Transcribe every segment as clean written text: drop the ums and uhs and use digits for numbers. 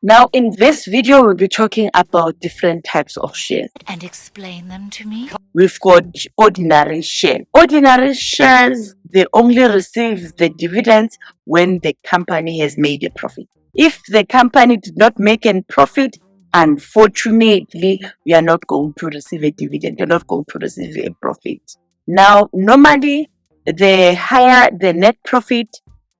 Now, in this video, we'll be talking about different types of shares. And explain them to me. We've got ordinary share. Ordinary shares, they only receive the dividends when the company has made a profit. If the company did not make a profit, unfortunately, we are not going to receive a dividend. You're not going to receive a profit. Now, normally, the higher the net profit,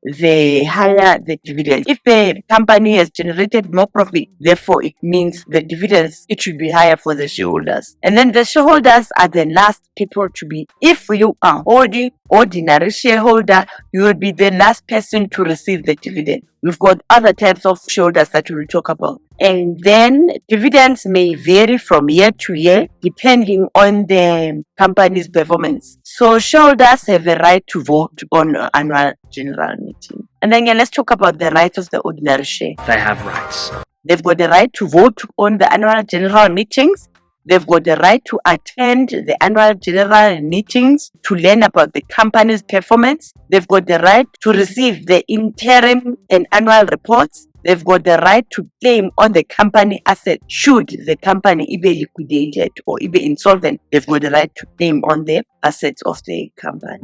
the higher the dividend. If the company has generated more profit, therefore it means the dividends, it should be higher for the shareholders. And then the shareholders are the last people to be. If you are holding ordinary shareholder, you will be the last person to receive the dividend. We've got other types of shareholders that we will talk about. And then dividends may vary from year to year depending on the company's performance. So shareholders have a right to vote on annual general meeting. And then let's talk about the rights of the ordinary share. They have rights. They've got the right to vote on the annual general meetings. They've got the right to attend the annual general meetings to learn about the company's performance. They've got the right to receive the interim and annual reports. They've got the right to claim on the company asset should the company be liquidated or be insolvent. They've got the right to claim on the assets of the company.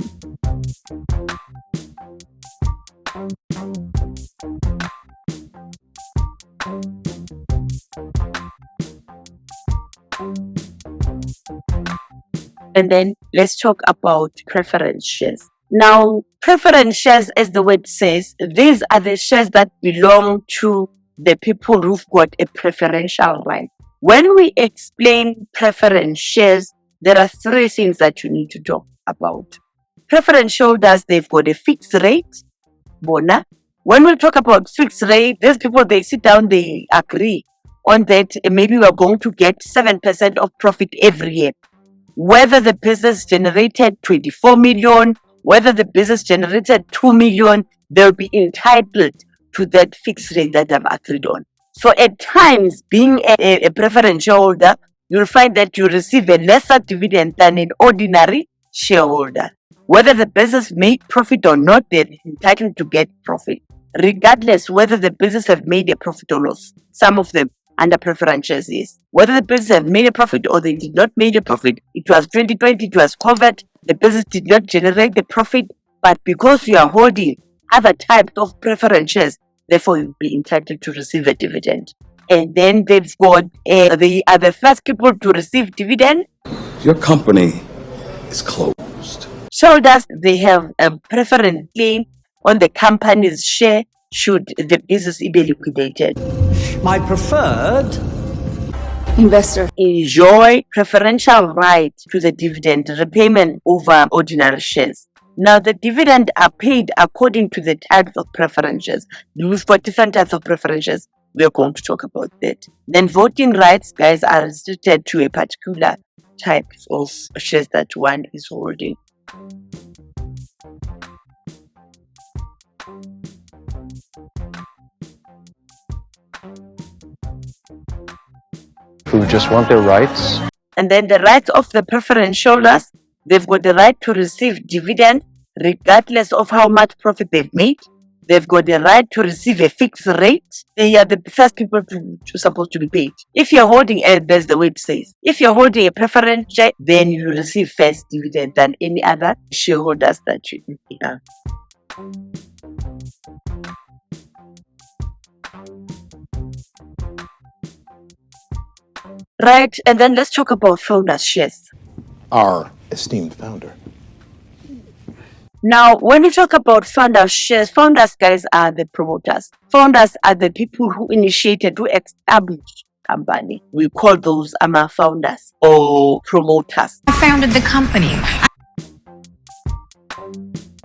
And then let's talk about preference shares. Now, preference shares, as the word says, these are the shares that belong to the people who've got a preferential right. When we explain preference shares, there are three things that you need to talk about. Preference holders, they've got a fixed rate, bona. When we talk about fixed rate, these people, they sit down, they agree on that maybe we're going to get 7% of profit every year. Whether the business generated 24 million, whether the business generated 2 million, they'll be entitled to that fixed rate that they've agreed on. So at times, being a preference shareholder, you'll find that you receive a lesser dividend than an ordinary shareholder. Whether the business made profit or not, they're entitled to get profit, regardless whether the business have made a profit or loss. Some of them under preferential shares. Whether the business have made a profit or they did not make a profit, it was 2020, it was COVID, the business did not generate the profit, but because you are holding other types of preference shares, therefore you'll be entitled to receive a dividend. And then they've got, they are the first people to receive dividend. Your company is closed. Shareholders, they have a preference claim on the company's share should the business be liquidated. My preferred investor enjoy preferential right to the dividend repayment over ordinary shares. Now, the dividend are paid according to the types of preferences. We've got different types of preferences. We're going to talk about that. Then voting rights, guys, are restricted to a particular type of shares that one is holding. Who just want their rights. And then the rights of the preference holders, they've got the right to receive dividend regardless of how much profit they've made. They've got the right to receive a fixed rate. They are the first people to supposed to be paid. If you're holding, that's the way it says. If you're holding a preference share, then you receive first dividend than any other shareholders that you have. Right, and then let's talk about founders' shares. Our esteemed founder. Now, when we talk about founders' shares, founders, guys, are the promoters. Founders are the people who initiated, who established company. We call those founders or promoters. I founded the company.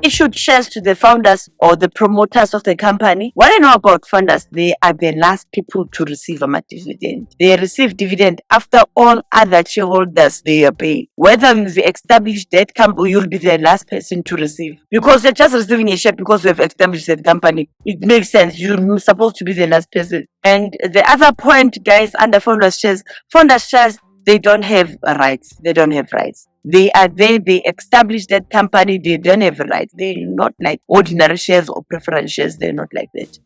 Issued shares to the founders or the promoters of the company. What I know about founders, they are the last people to receive a dividend. They receive dividend after all other shareholders they are paid. Whether you've established that company, you'll be the last person to receive. Because you're just receiving a share because you've established that company. It makes sense. You're supposed to be the last person. And the other point, guys, under founders shares, they don't have rights. They don't have rights. They are there, they establish that company, they don't have rights. They're not like ordinary shares or preference shares, they're not like that.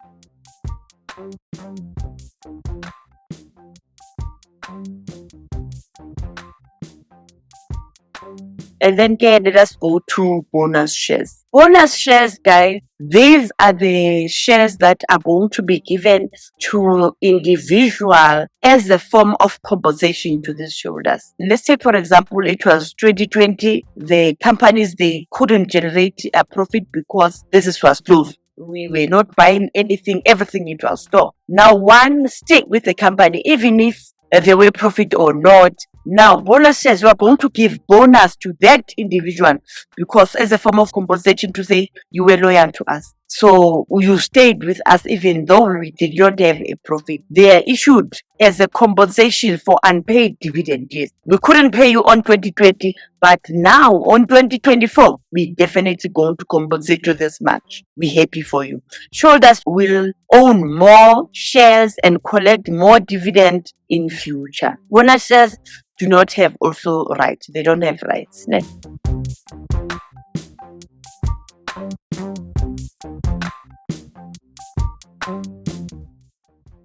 And then let us go to bonus shares. Bonus shares, guys, these are the shares that are going to be given to individual as a form of compensation to the shareholders. Let's say, for example, it was 2020, the companies, they couldn't generate a profit because business was closed. We were not buying anything, everything into our store. Now, one stayed with the company, even if there were profit or not. Now, bonus shares, we are going to give bonus to that individual because as a form of compensation to say you were loyal to us. So you stayed with us even though we did not have a profit. They are issued as a compensation for unpaid dividend years. We couldn't pay you on 2020, but now on 2024, we definitely going to compensate you this much. We're happy for you. Shareholders will own more shares and collect more dividend in future. Bonus shares do not have also rights. They don't have rights. Next.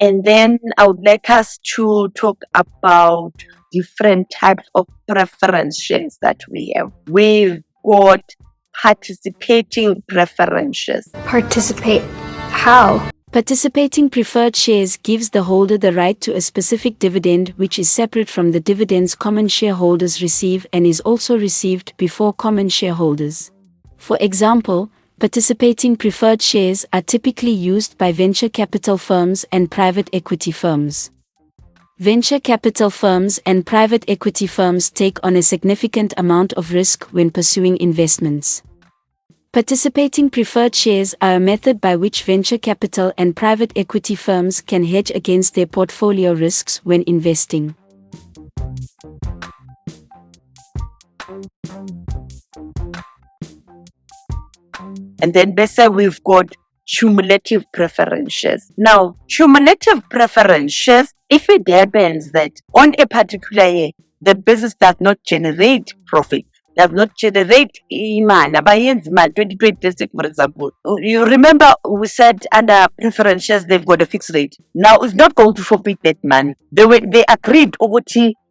And then I would like us to talk about different types of preference shares that we have. We've got participating preference shares. Participate how? Participating preferred shares gives the holder the right to a specific dividend which is separate from the dividends common shareholders receive and is also received before common shareholders. For example, participating preferred shares are typically used by venture capital firms and private equity firms. Venture capital firms and private equity firms take on a significant amount of risk when pursuing investments. Participating preferred shares are a method by which venture capital and private equity firms can hedge against their portfolio risks when investing. And then better, we've got cumulative preference shares. Now, cumulative preference shares, if it happens that on a particular year, the business does not generate profit, does not generate imali, 2026, for example. You remember we said under preference shares, they've got a fixed rate. Now, it's not going to forfeit that money. They agreed over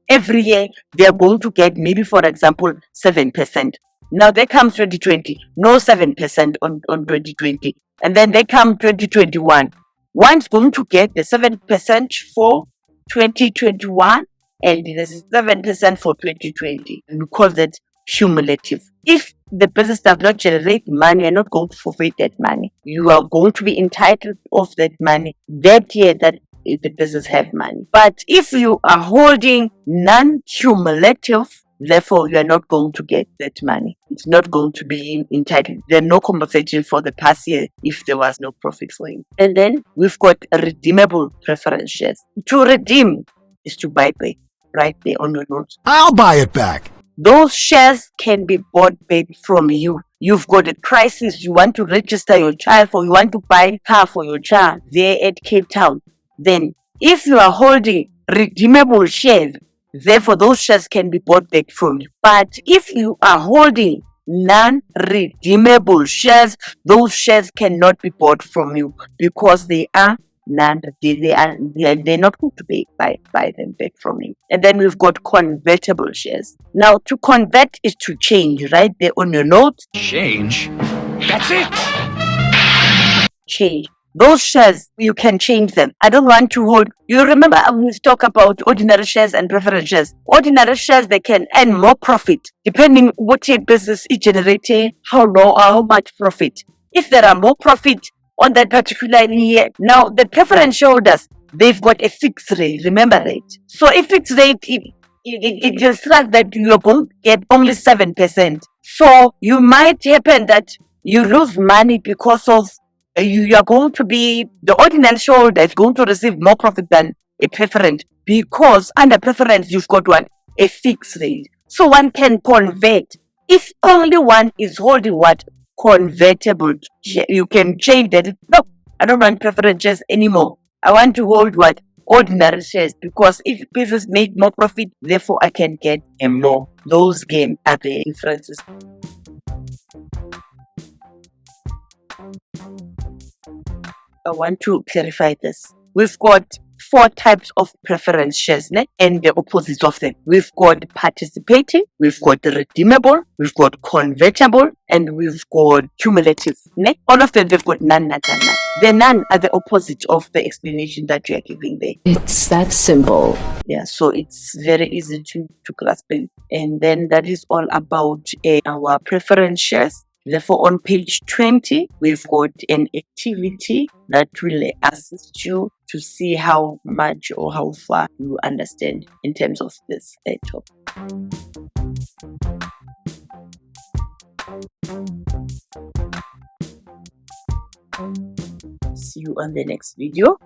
every year, they are going to get maybe, for example, 7%. Now they come 2020, no 7% on 2020. And then they come 2021. One's going to get the 7% for 2021 and the 7% for 2020. And we call that cumulative. If the business does not generate money, you're not going to forfeit that money. You are going to be entitled of that money that year that the business have money. But if you are holding non-cumulative, therefore, you are not going to get that money. It's not going to be entitled. There's no compensation for the past year if there was no profit for him. And then we've got redeemable preference shares. To redeem is to buy back, right there on your notes. I'll buy it back. Those shares can be bought back from you. You've got a crisis, you want to register your child for, you want to buy a car for your child there at Cape Town. Then, if you are holding redeemable shares, therefore, those shares can be bought back from you. But if you are holding non-redeemable shares, those shares cannot be bought from you because they are they're not going to buy them back from you. And then we've got convertible shares. Now, to convert is to change, right there on your notes. Change? That's it! Change. Those shares, you can change them. I don't want to hold. You remember we talk about ordinary shares and preference shares. Ordinary shares, they can earn more profit depending what your business is generating, how low or how much profit. If there are more profit on that particular year, now the preference shareholders, they've got a fixed rate. Remember it. So if fixed rate, it just like that you're going to get only 7%. So you might happen that you lose money because of you are going to be, the ordinary shareholder is going to receive more profit than a preference because under preference you've got what? A fixed rate. So one can convert. If only one is holding what? Convertible. You can change that. No, I don't want preferences anymore. I want to hold what? ordinary shares, because if business made more profit, therefore I can get more. Those game are the differences. I want to clarify this. We've got 4 types of preference shares, and the opposites of them. We've got participating, we've got the redeemable, we've got convertible, and we've got cumulative. All of them, they've got none. The none are the opposite of the explanation that you are giving there. It's that simple. Yeah, so it's very easy to grasp it. And then that is all about our preference shares. Therefore, on page 20, we've got an activity that will assist you to see how much or how far you understand in terms of this topic. See you on the next video.